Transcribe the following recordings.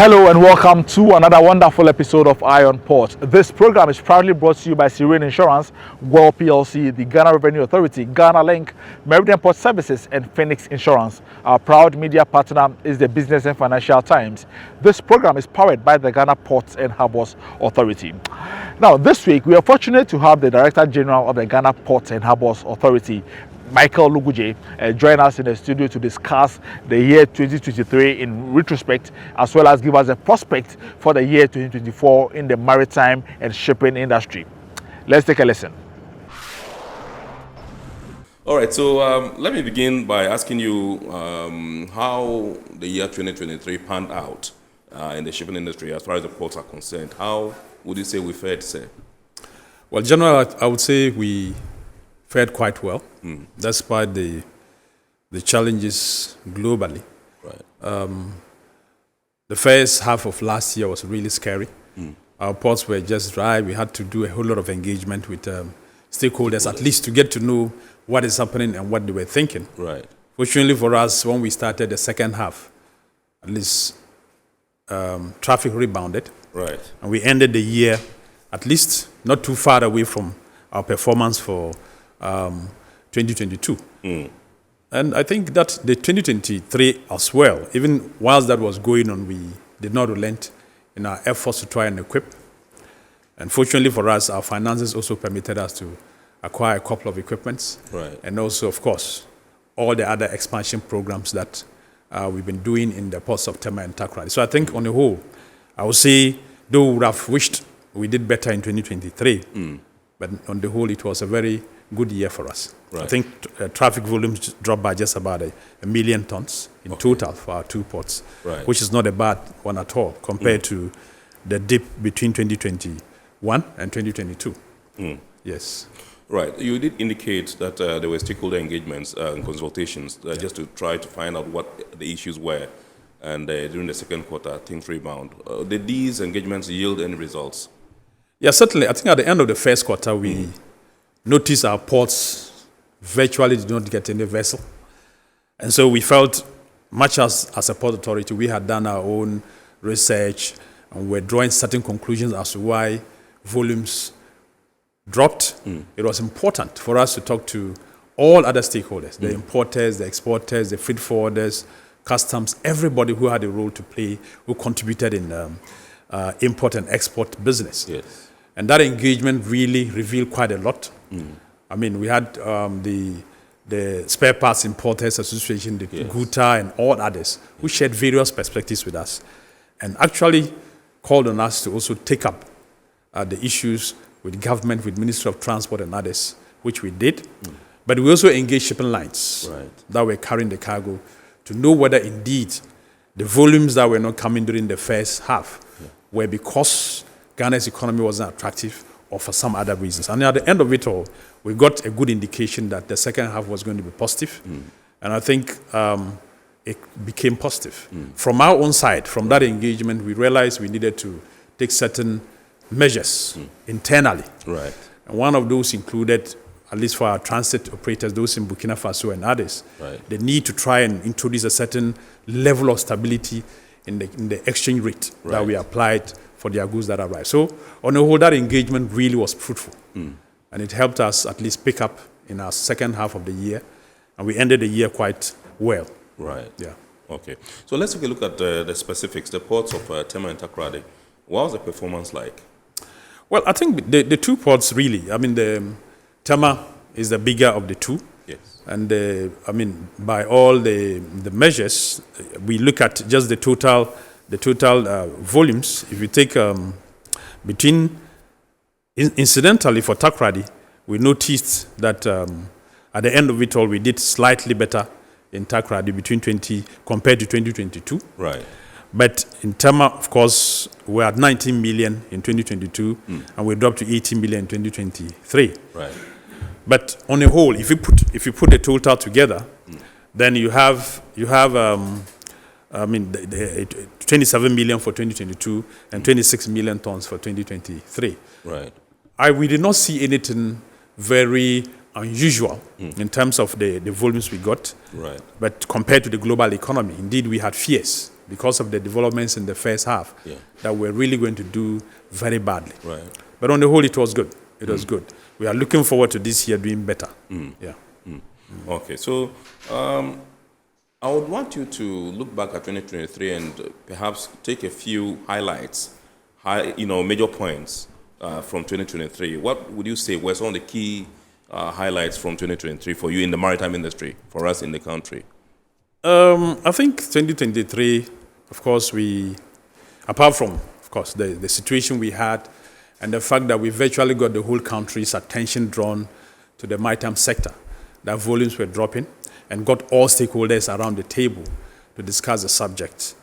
Hello and welcome to another wonderful episode of Iron Port. This program is proudly brought to you by Serene Insurance, World PLC, the Ghana Revenue Authority, Ghana Link, Maritime Port Services, and Phoenix Insurance. Our proud media partner is the Business and Financial Times. This program is powered by the Ghana Ports and Harbours Authority. Now, this week we are fortunate to have the Director General of the Ghana Ports and Harbours Authority, Michael Luguje, join us in the studio to discuss the year 2023 in retrospect, as well as give us a prospect for the year 2024 in the maritime and shipping industry. Let's take a listen. All right, so let me begin by asking you how the year 2023 panned out in the shipping industry as far as the ports are concerned. How would you say we fared, sir? Well, generally, I would say we fared quite well, despite the challenges globally. Right. The first half of last year was really scary. Our ports were just dry. We had to do a whole lot of engagement with stakeholders, at least to get to know what is happening and what they were thinking. Right. Fortunately for us, when we started the second half, at least traffic rebounded. Right. And we ended the year at least not too far away from our performance for 2022. And I think that the 2023 as well, even whilst that was going on, we did not relent in our efforts to try and equip. And fortunately for us, our finances also permitted us to acquire a couple of equipments. Right. And also, of course, all the other expansion programs that we've been doing in the ports of Tema and Takoradi. So I think on the whole, I would say, though we would have wished we did better in 2023, but on the whole, it was a very good year for us. Right. I think traffic volumes dropped by just about a million tons in total for our two ports, Right. which is not a bad one at all compared to the dip between 2021 and 2022. Yes. Right. You did indicate that there were stakeholder engagements and consultations just to try to find out what the issues were. And during the second quarter, things rebound. Did these engagements yield any results? Yeah, certainly. I think at the end of the first quarter, we noticed our ports virtually did not get any vessel. And so we felt, much as a port authority, we had done our own research and we're drawing certain conclusions as to why volumes dropped. It was important for us to talk to all other stakeholders, the importers, the exporters, the freight forwarders, customs, everybody who had a role to play, who contributed in import and export business. Yes. And that engagement really revealed quite a lot. I mean, we had the Spare Parts Importers Association, the GUTA, and all others who shared various perspectives with us and actually called on us to also take up the issues with government, with Ministry of Transport and others, which we did. But we also engaged shipping lines that were carrying the cargo to know whether indeed the volumes that were not coming during the first half were because Ghana's economy wasn't attractive or for some other reasons. And at the end of it all, we got a good indication that the second half was going to be positive. And I think it became positive. From our own side, from that engagement, we realized we needed to take certain measures internally. Right. And one of those included, at least for our transit operators, those in Burkina Faso and others, the need to try and introduce a certain level of stability in the exchange rate that we applied for their goods that arrived. So on the whole, that engagement really was fruitful. And it helped us at least pick up in our second half of the year. And we ended the year quite well. Right. Yeah. Okay. So let's take a look at the specifics, the ports of Tema and Takoradi. What was the performance like? Well, I think the two ports really, I mean, the Tema is the bigger of the two. Yes. And I mean, by all the measures, we look at just the total volumes. If you take incidentally for Takoradi, we noticed that at the end of it all, we did slightly better in Takoradi compared to 2022. Right. But in Tema, of course, we're at 19 million in 2022, and we dropped to 18 million in 2023. Right. But on the whole, if you put the total together, then you have 27 million for 2022 and 26 million tons for 2023. Right. We did not see anything very unusual in terms of the volumes we got. Right. But compared to the global economy, indeed we had fears because of the developments in the first half that we're really going to do very badly. Right. But on the whole, it was good. It was good. We are looking forward to this year doing better. Yeah. Okay, so I would want you to look back at 2023 and perhaps take a few highlights, major points from 2023. What would you say were some of the key highlights from 2023 for you in the maritime industry, for us in the country? I think 2023, of course, apart from, of course, the situation we had and the fact that we virtually got the whole country's attention drawn to the maritime sector, that volumes were dropping, and got all stakeholders around the table to discuss the subject,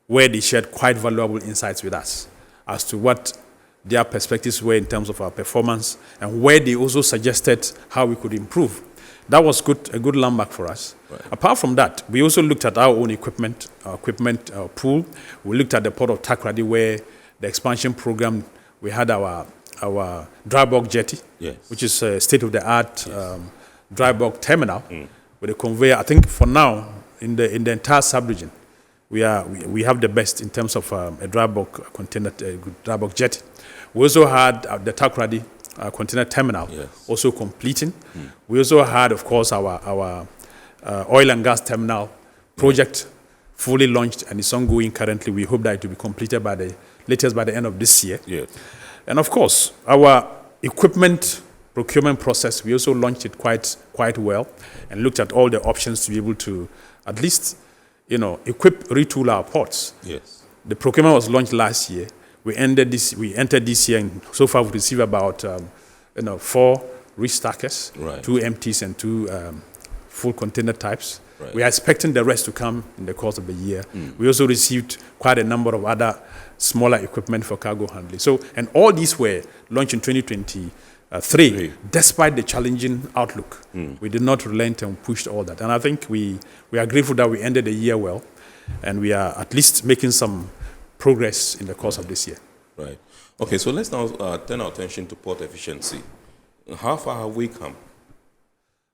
where they shared quite valuable insights with us as to what their perspectives were in terms of our performance, and where they also suggested how we could improve. That was a good landmark for us. Right. Apart from that, we also looked at our own equipment pool. We looked at the port of Takoradi, where the expansion program, we had our dry bulk jetty, which is a state-of-the-art dry bulk terminal with a conveyor. I think for now, in the entire sub-region, we have the best in terms of a dry bulk container, dry bulk jetty. We also had the Takoradi container terminal also completing. We also had, of course, our oil and gas terminal project fully launched and is ongoing currently. We hope that it will be completed by the end of this year. And of course, our equipment procurement process, we also launched it quite well and looked at all the options to be able to at least, retool our ports. The procurement was launched last year. We entered this year, and so far we've received about 4 restackers, 2 empties and 2 full container types. We are expecting the rest to come in the course of the year. We also received quite a number of other smaller equipment for cargo handling. And all these were launched in 2023, despite the challenging outlook. We did not relent and pushed all that. And I think we are grateful that we ended the year well, and we are at least making some progress in the course of this year. Right. Okay, so let's now turn our attention to port efficiency. How far have we come?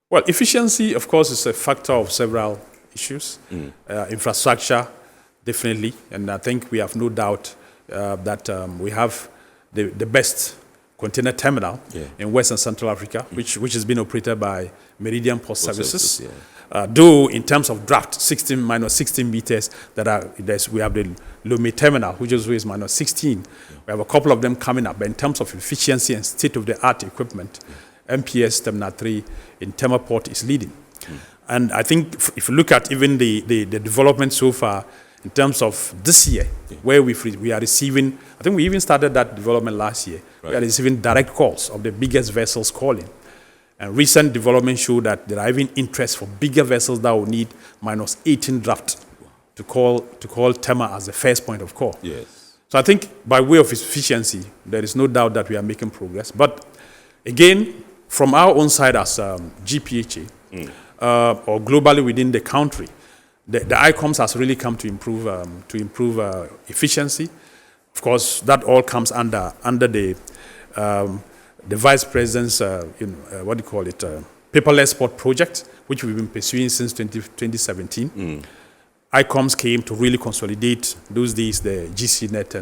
Well, efficiency, of course, is a factor of several issues. Infrastructure, definitely, and I think we have no doubt that we have the best container terminal in West and Central Africa, which has been operated by Meridian Port Services. Though in terms of draft, minus 16 meters, we have the Lomé terminal, which is minus 16. We have a couple of them coming up, but in terms of efficiency and state-of-the-art equipment, MPS Terminal 3 in Tema Port is leading. And I think if you look at even the development so far, in terms of this year, where we are receiving, I think we even started that development last year. We are receiving direct calls of the biggest vessels calling. And recent developments show that there are even interest for bigger vessels that will need minus 18 draft to call Tema as the first point of call. So I think by way of efficiency, there is no doubt that we are making progress. But again, from our own side as GPHA, or globally within the country, the ICOMS has really come to improve efficiency. Of course, that all comes under the Vice President's, paperless port project, which we've been pursuing since 2017. ICOMS came to really consolidate those days the GCNet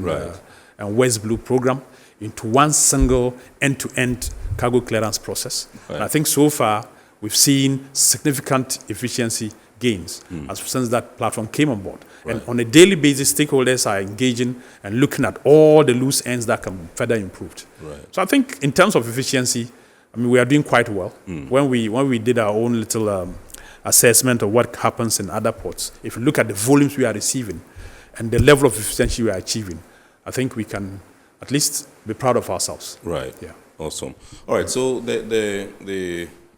and West Blue program into one single end-to-end cargo clearance process. And I think so far we've seen significant efficiency gains since that platform came on board. And on a daily basis, stakeholders are engaging and looking at all the loose ends that can be further improved. So I think in terms of efficiency, we are doing quite well. When we did our own little assessment of what happens in other ports, if you look at the volumes we are receiving and the level of efficiency we are achieving, I think we can at least be proud of ourselves. Awesome. All right, so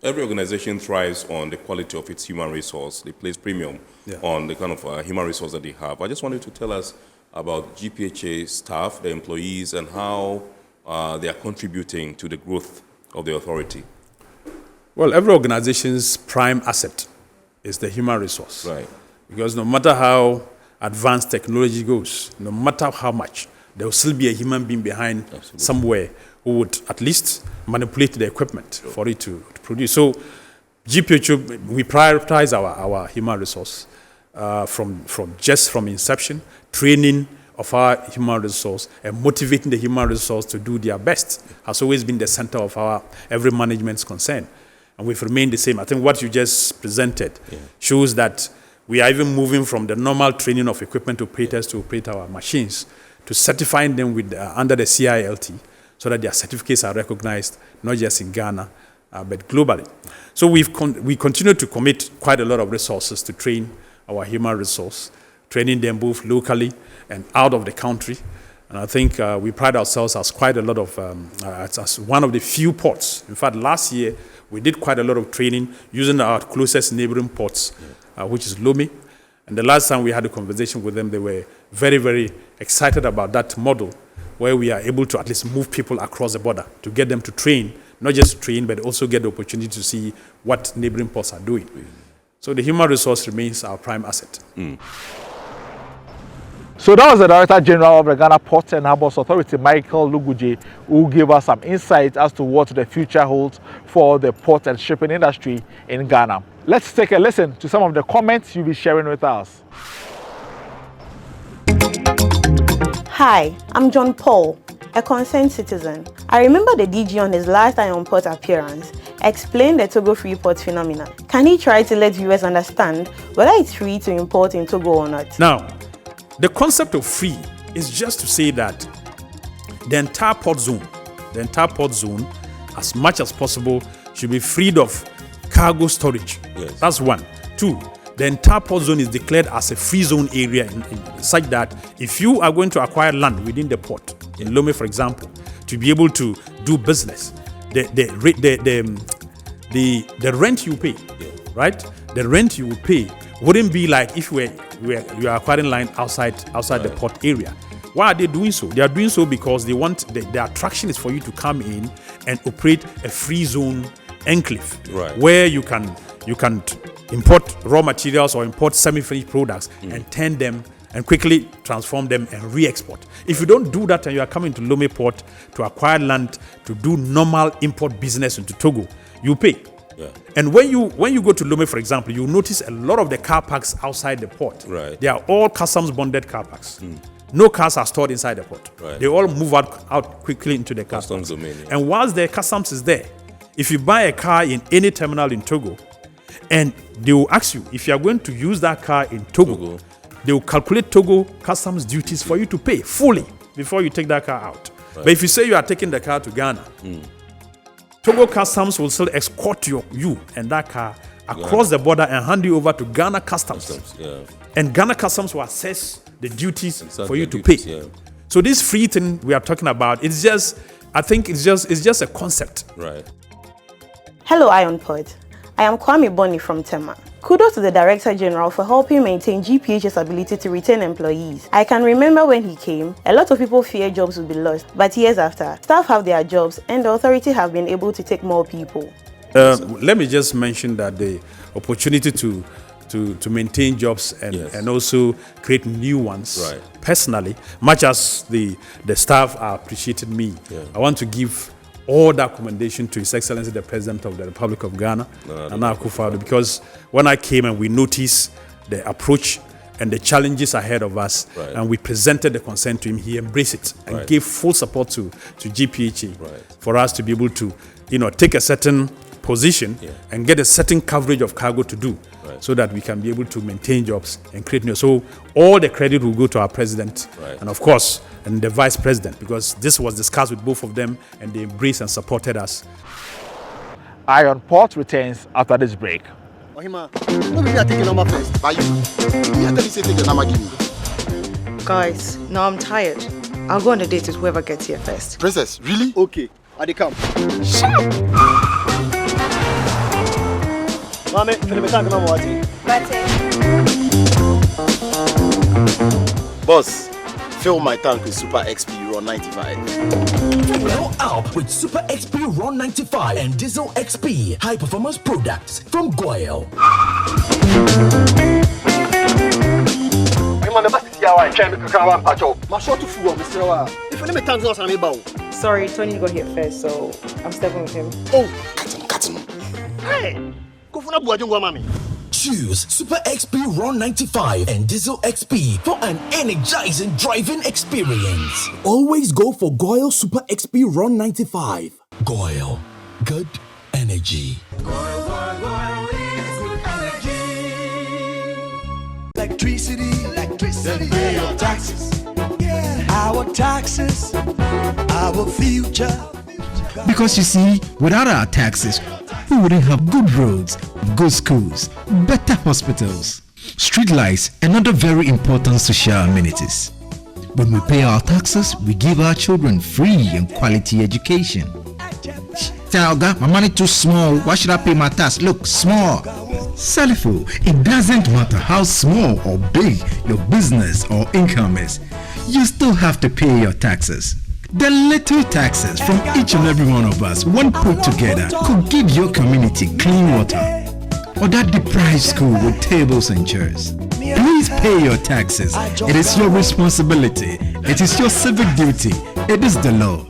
every organization thrives on the quality of its human resource. They place premium on the kind of human resource that they have. I just wanted to tell us about GPHA staff, the employees, and how they are contributing to the growth of the authority. Well, every organization's prime asset is the human resource. Because no matter how advanced technology goes, no matter how much, there will still be a human being behind somewhere who would at least manipulate the equipment for it to produce. So GPHA, we prioritize our human resource. from inception, training of our human resource and motivating the human resource to do their best has always been the center of our every management's concern. And we've remained the same. I think what you just presented shows that we are even moving from the normal training of equipment operators to operate our machines to certifying them with under the CILT so that their certificates are recognized not just in Ghana but globally. So we continue to commit quite a lot of resources to train our human resource, training them both locally and out of the country. And I think we pride ourselves as quite a lot of, as one of the few ports. In fact, last year, we did quite a lot of training using our closest neighboring ports, which is Lomé. And the last time we had a conversation with them, they were very, very excited about that model where we are able to at least move people across the border to get them to train, not just train, but also get the opportunity to see what neighboring ports are doing. So the human resource remains our prime asset. So that was the Director General of the Ghana Ports and Harbours Authority, Michael Luguje, who gave us some insight as to what the future holds for the port and shipping industry in Ghana. Let's take a listen to some of the comments you'll be sharing with us. Hi, I'm John Paul, a concerned citizen. I remember the DG on his last Iron Port appearance explained the Togo free port phenomena. Can he try to let viewers understand whether it's free to import in Togo or not? Now, the concept of free is just to say that the entire port zone, as much as possible, should be freed of cargo storage. Yes. That's one. Two, the entire port zone is declared as a free zone area in such that if you are going to acquire land within the port, in Lomé, for example, to be able to do business, the rent you pay, right? The rent you will pay wouldn't be like if you are acquiring land outside the port area. Why are they doing so? They are doing so because they want the attraction is for you to come in and operate a free zone enclave, where you can import raw materials or import semi-finished products and turn them and quickly transform them and re-export. If you don't do that and you are coming to Lomé Port to acquire land to do normal import business into Togo, you pay. Yeah. And when you go to Lomé, for example, you notice a lot of the car parks outside the port. Right. They are all customs bonded car parks. No cars are stored inside the port. Right. They all move out quickly into the customs domain. Yeah. And whilst the customs is there, if you buy a car in any terminal in Togo, and they will ask you if you are going to use that car in Togo, they will calculate Togo customs duties for you to pay fully before you take that car out. Right. But if you say you are taking the car to Ghana, Togo customs will still escort you and that car across the border and hand you over to Ghana customs. And Ghana customs will assess the duties for you to pay. Yeah. So this free thing we are talking about, it's just a concept. Right. Hello, Iron Port. I am Kwame Boni from Tema. Kudos to the Director General for helping maintain GPH's ability to retain employees. I can remember when he came, a lot of people feared jobs would be lost, but years after, staff have their jobs and the authority have been able to take more people. Let me just mention that the opportunity to maintain jobs and also create new ones. Right. Personally, much as the staff are appreciating me, I want to give all that commendation to His Excellency the President of the Republic of Ghana, Nana Akufo-Addo, because when I came and we noticed the approach and the challenges ahead of us, and we presented the concern to him, he embraced it and gave full support to GPHA for us to be able to, take a certain position and get a certain coverage of cargo to do, so that we can be able to maintain jobs and create new. So all the credit will go to our president and of course, and the vice president, because this was discussed with both of them and they embraced and supported us. Iron Port returns after this break. Guys, now I'm tired. I'll go on a date with whoever gets here first. Princess, really? Okay, I dey come. Shut up! Mame, Boss, fill my tank with Super XP Ron 95. Fill up with Super XP Ron 95 and Diesel XP high performance products from Goyle. Sorry, Tony got here first, so I'm stepping with him. Oh, cut him. Hey, go for Choose Super XP Ron 95 and Diesel XP for an energizing driving experience. Always go for Goyle Super XP Ron 95. Goyle, good energy. Electricity, then pay your taxes. Yeah. Our taxes, our future. Because you see, without our taxes, we wouldn't have good roads, good schools, better hospitals, streetlights, and other very important social amenities. When we pay our taxes, we give our children free and quality education. Talga, my money too small. Why should I pay my tax? Look, small. Salifo, it doesn't matter how small or big your business or income is, you still have to pay your taxes. The little taxes from each and every one of us, when put together, could give your community clean water or that deprived school with tables and chairs. Please pay your taxes. It is your responsibility. It is your civic duty. It is the law.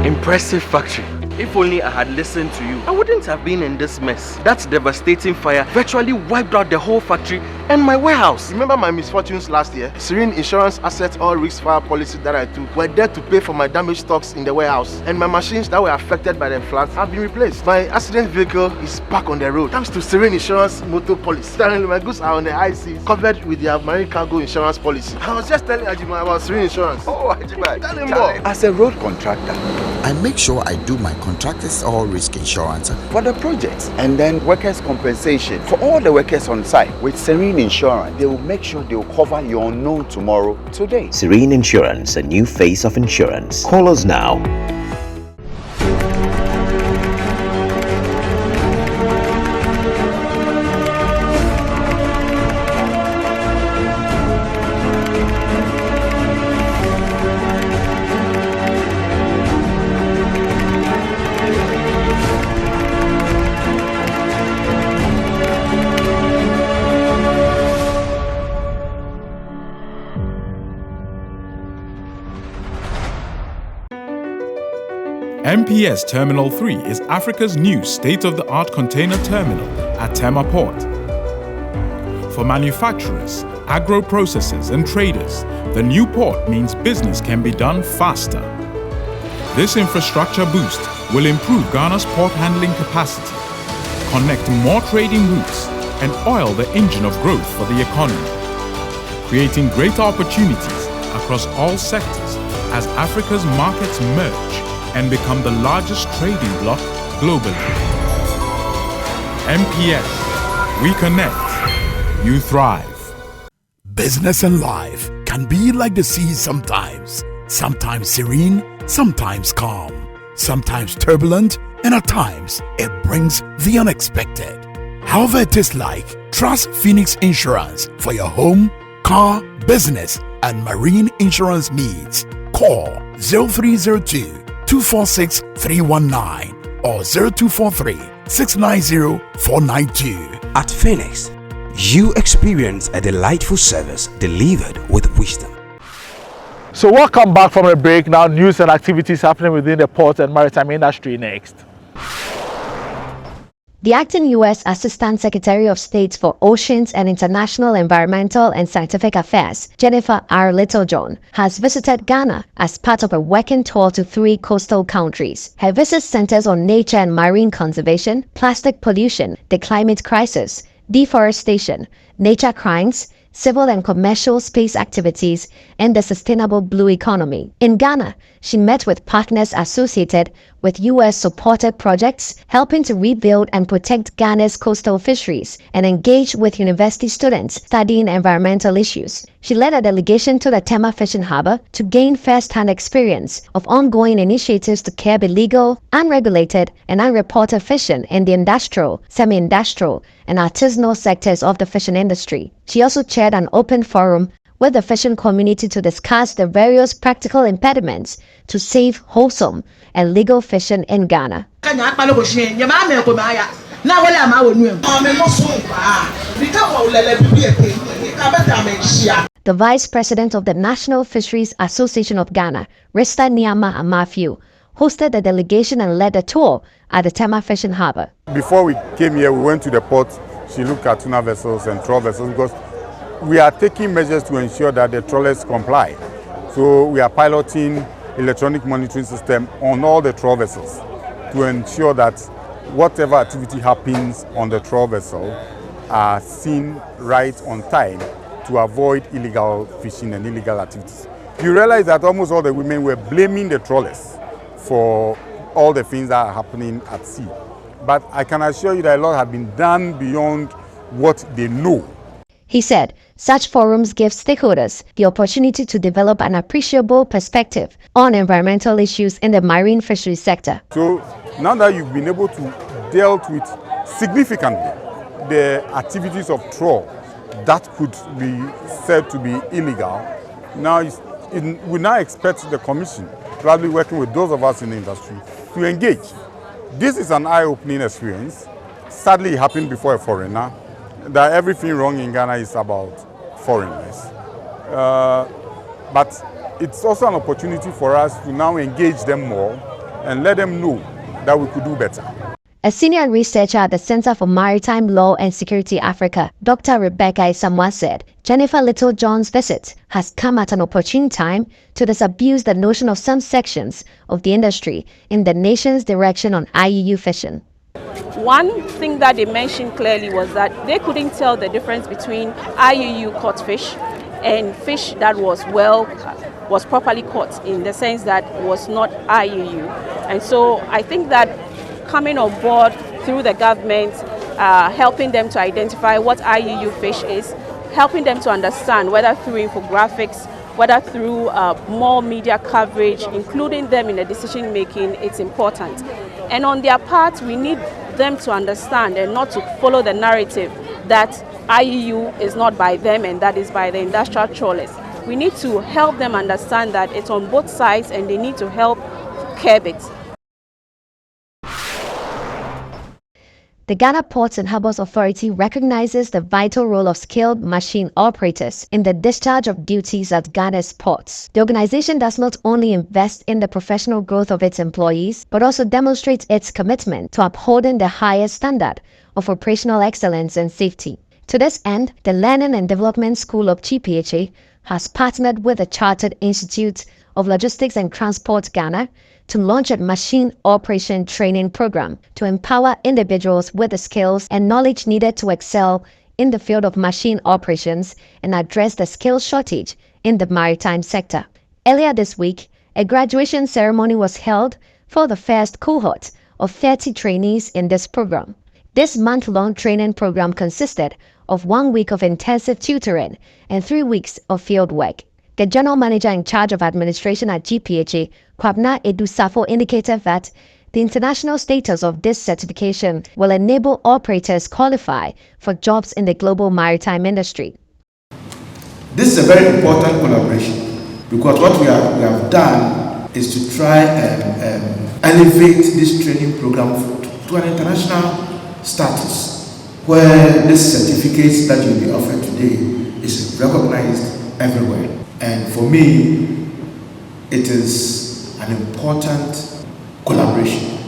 Impressive factory. If only I had listened to you, I wouldn't have been in this mess. That devastating fire virtually wiped out the whole factory and my warehouse. Remember my misfortunes last year? Serene Insurance Asset All Risk Fire policy that I took were there to pay for my damaged stocks in the warehouse, and my machines that were affected by the floods have been replaced. My accident vehicle is back on the road thanks to Serene Insurance motor policy. Currently, my goods are on the high seas, covered with their marine cargo insurance policy. I was just telling Ajima about Serene Insurance. Oh, Ajima, tell him more. As a road contractor, I make sure I do my contractors all risk insurance for the projects and then workers' compensation for all the workers on site. With Serene Insurance, they will make sure they will cover your unknown tomorrow today. Serene Insurance, a new face of insurance. Call us now. MPS Terminal 3 is Africa's new state-of-the-art container terminal at Tema Port. For manufacturers, agro-processors and traders, the new port means business can be done faster. This infrastructure boost will improve Ghana's port handling capacity, connect more trading routes, and oil the engine of growth for the economy, creating greater opportunities across all sectors as Africa's markets merge and become the largest trading bloc globally. MPS, we connect, you thrive. Business and life can be like the sea sometimes. Sometimes serene, sometimes calm, sometimes turbulent, and at times it brings the unexpected. However it is like, trust Phoenix Insurance for your home, car, business, and marine insurance needs. Call 0302 246 319 or 0243 690 492. At Phoenix, you experience a delightful service delivered with wisdom. So welcome back from a break. Now news and activities happening within the port and maritime industry next. The acting U.S. Assistant Secretary of State for Oceans and International Environmental and Scientific Affairs, Jennifer R. Littlejohn, has visited Ghana as part of a working tour to 3 coastal countries. Her visit centers on nature and marine conservation, plastic pollution, the climate crisis, deforestation, nature crimes, civil and commercial space activities, and the sustainable blue economy. In Ghana, she met with partners associated with U.S.-supported projects helping to rebuild and protect Ghana's coastal fisheries and engage with university students studying environmental issues. She led a delegation to the Tema fishing harbour to gain first-hand experience of ongoing initiatives to curb illegal, unregulated, and unreported fishing in the industrial, semi-industrial, and artisanal sectors of the fishing industry. She also chaired an open forum with the fishing community to discuss the various practical impediments to safe, wholesome, and legal fishing in Ghana. The Vice President of the National Fisheries Association of Ghana, Rista Niama Amafio, hosted the delegation and led a tour at the Tema Fishing Harbour. Before we came here, we went to the port, look at tuna vessels and trawl vessels because we are taking measures to ensure that the trawlers comply. So we are piloting electronic monitoring system on all the trawl vessels to ensure that whatever activity happens on the trawl vessel are seen right on time to avoid illegal fishing and illegal activities. You realize that almost all the women were blaming the trawlers for all the things that are happening at sea. But I can assure you that a lot have been done beyond what they know. He said such forums give stakeholders the opportunity to develop an appreciable perspective on environmental issues in the marine fisheries sector. So now that you've been able to deal with significantly the activities of trawl that could be said to be illegal, now we now expect the Commission, probably working with those of us in the industry, to engage. This is an eye-opening experience. Sadly, it happened before a foreigner. That everything wrong in Ghana is about foreigners. But it's also an opportunity for us to now engage them more and let them know that we could do better. A senior researcher at the Center for Maritime Law and Security Africa, Dr. Rebecca Isamwa, said Jennifer Littlejohn's visit has come at an opportune time to disabuse the notion of some sections of the industry in the nation's direction on IUU fishing. One thing that they mentioned clearly was that they couldn't tell the difference between IUU caught fish and fish that was properly caught, in the sense that was not IUU. And so I think that coming on board through the government, helping them to identify what IUU fish is, helping them to understand, whether through infographics, whether through more media coverage, including them in the decision making, it's important. And on their part, we need them to understand and not to follow the narrative that IUU is not by them and that is by the industrial trawlers. We need to help them understand that it's on both sides and they need to help curb it. The Ghana Ports and Harbours Authority recognizes the vital role of skilled machine operators in the discharge of duties at Ghana's ports. The organization does not only invest in the professional growth of its employees, but also demonstrates its commitment to upholding the highest standard of operational excellence and safety. To this end, the Learning and Development School of GPHA has partnered with the Chartered Institute of Logistics and Transport Ghana to launch a machine operation training program to empower individuals with the skills and knowledge needed to excel in the field of machine operations and address the skills shortage in the maritime sector. Earlier this week, a graduation ceremony was held for the first cohort of 30 trainees in this program. This month-long training program consisted of 1 week of intensive tutoring and 3 weeks of field work. The general manager in charge of administration at GPHA, Kwabna Edusafo, indicated that the international status of this certification will enable operators qualify for jobs in the global maritime industry. This is a very important collaboration because what we have done is to try and elevate this training program to an international status where this certificate that you'll be offered today is recognized everywhere. And for me, it is an important collaboration.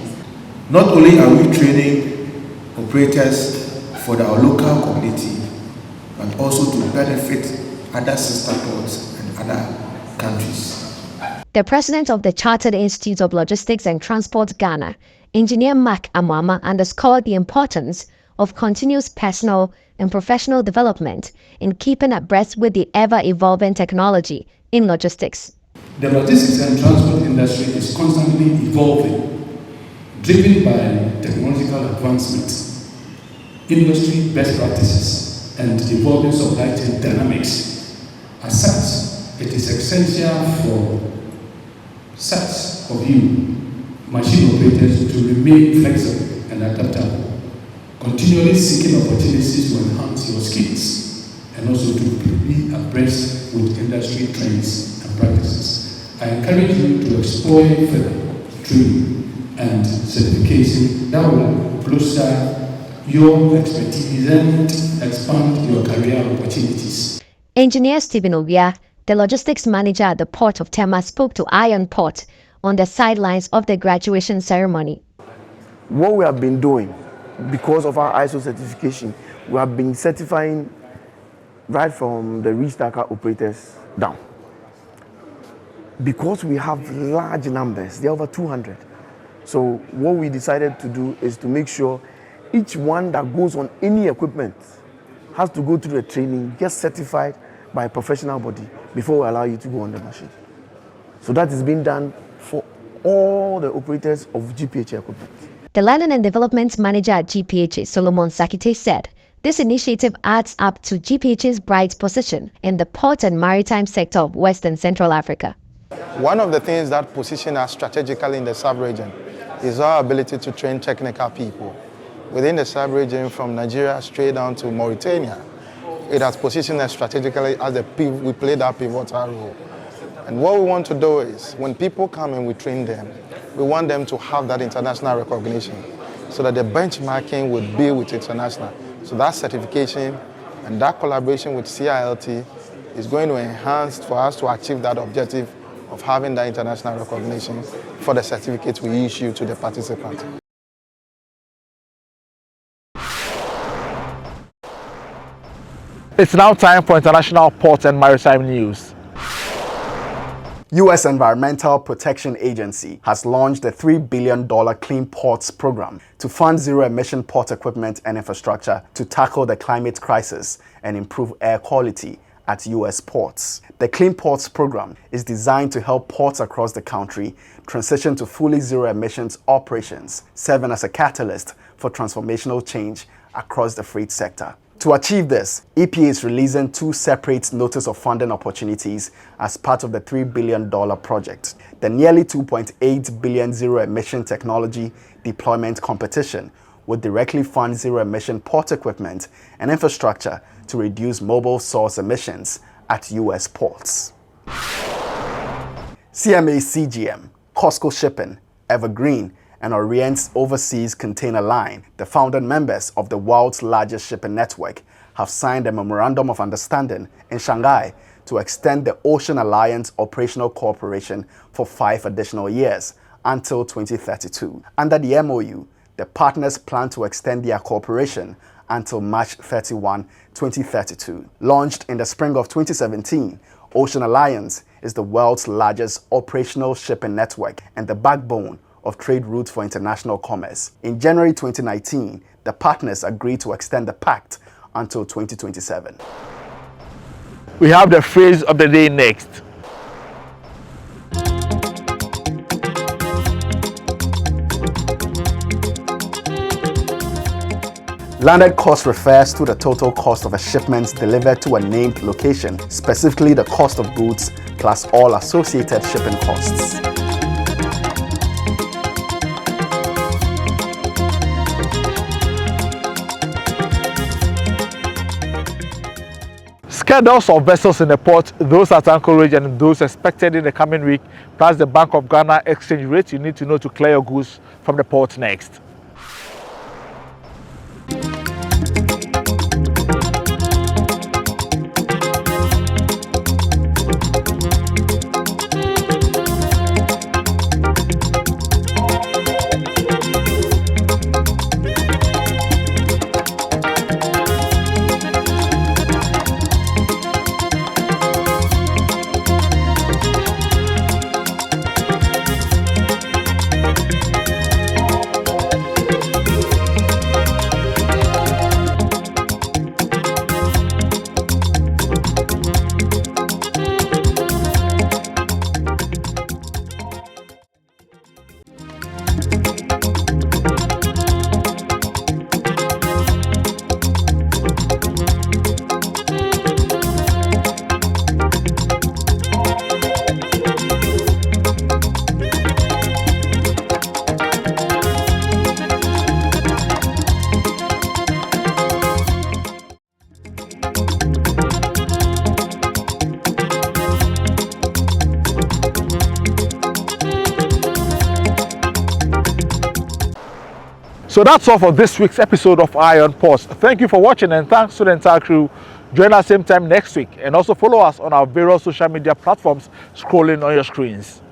Not only are we training operators for our local community, but also to benefit other sister ports and other countries. The president of the Chartered Institute of Logistics and Transport Ghana, Engineer Mark Amwama, underscored the importance of continuous personal and professional development in keeping abreast with the ever-evolving technology in logistics. The logistics and transport industry is constantly evolving, driven by technological advancements, industry best practices, and evolving supply chain dynamics. As such, it is essential for such of you, machine operators, to remain flexible and adaptable, continually seeking opportunities to enhance your skills and also to be abreast with industry trends and practices. I encourage you to explore further training and certification that will bolster your expertise and expand your career opportunities. Engineer Stephen Obia, the logistics manager at the port of Tema, spoke to Iron Port on the sidelines of the graduation ceremony. What we have been doing, because of our ISO certification, We have been certifying right from the restacker operators down. Because we have large numbers, there are over 200. So what we decided to do is to make sure each one that goes on any equipment has to go through the training, get certified by a professional body before we allow you to go on the machine. So that is being done for all the operators of GPHA equipment. The Learning and Development Manager at GPHA, Solomon Sakite, said this initiative adds up to GPHA's bright position in the port and maritime sector of West and Central Africa. One of the things that position us strategically in the sub-region is our ability to train technical people. Within the sub-region from Nigeria straight down to Mauritania, it has positioned us strategically as we play that pivotal role. And what we want to do is, when people come and we train them, we want them to have that international recognition so that the benchmarking would be with international. So that certification and that collaboration with CILT is going to enhance for us to achieve that objective of having that international recognition for the certificates we issue to the participants. It's now time for international port and maritime news. U.S. Environmental Protection Agency has launched a $3 billion Clean Ports program to fund zero-emission port equipment and infrastructure to tackle the climate crisis and improve air quality at U.S. ports. The Clean Ports program is designed to help ports across the country transition to fully zero-emissions operations, serving as a catalyst for transformational change across the freight sector. To achieve this, EPA is releasing 2 separate notice of funding opportunities as part of the $3 billion project. The nearly $2.8 billion zero-emission technology deployment competition would directly fund zero-emission port equipment and infrastructure to reduce mobile source emissions at U.S. ports. CMA CGM, Costco Shipping, Evergreen, and Orient's Overseas Container Line, the founding members of the world's largest shipping network, have signed a Memorandum of Understanding in Shanghai to extend the Ocean Alliance operational cooperation for 5 additional years until 2032. Under the MOU, the partners plan to extend their cooperation until March 31, 2032. Launched in the spring of 2017, Ocean Alliance is the world's largest operational shipping network and the backbone of trade routes for international commerce. In January 2019, the partners agreed to extend the pact until 2027. We have the phrase of the day next. Landed cost refers to the total cost of a shipment delivered to a named location, specifically the cost of goods plus all associated shipping costs. Schedules of vessels in the port, those at anchorage and those expected in the coming week, plus the Bank of Ghana exchange rate you need to know to clear your goods from the port next. So that's all for this week's episode of Eye on Port. Thank you for watching and thanks to the entire crew. Join us same time next week and also follow us on our various social media platforms scrolling on your screens.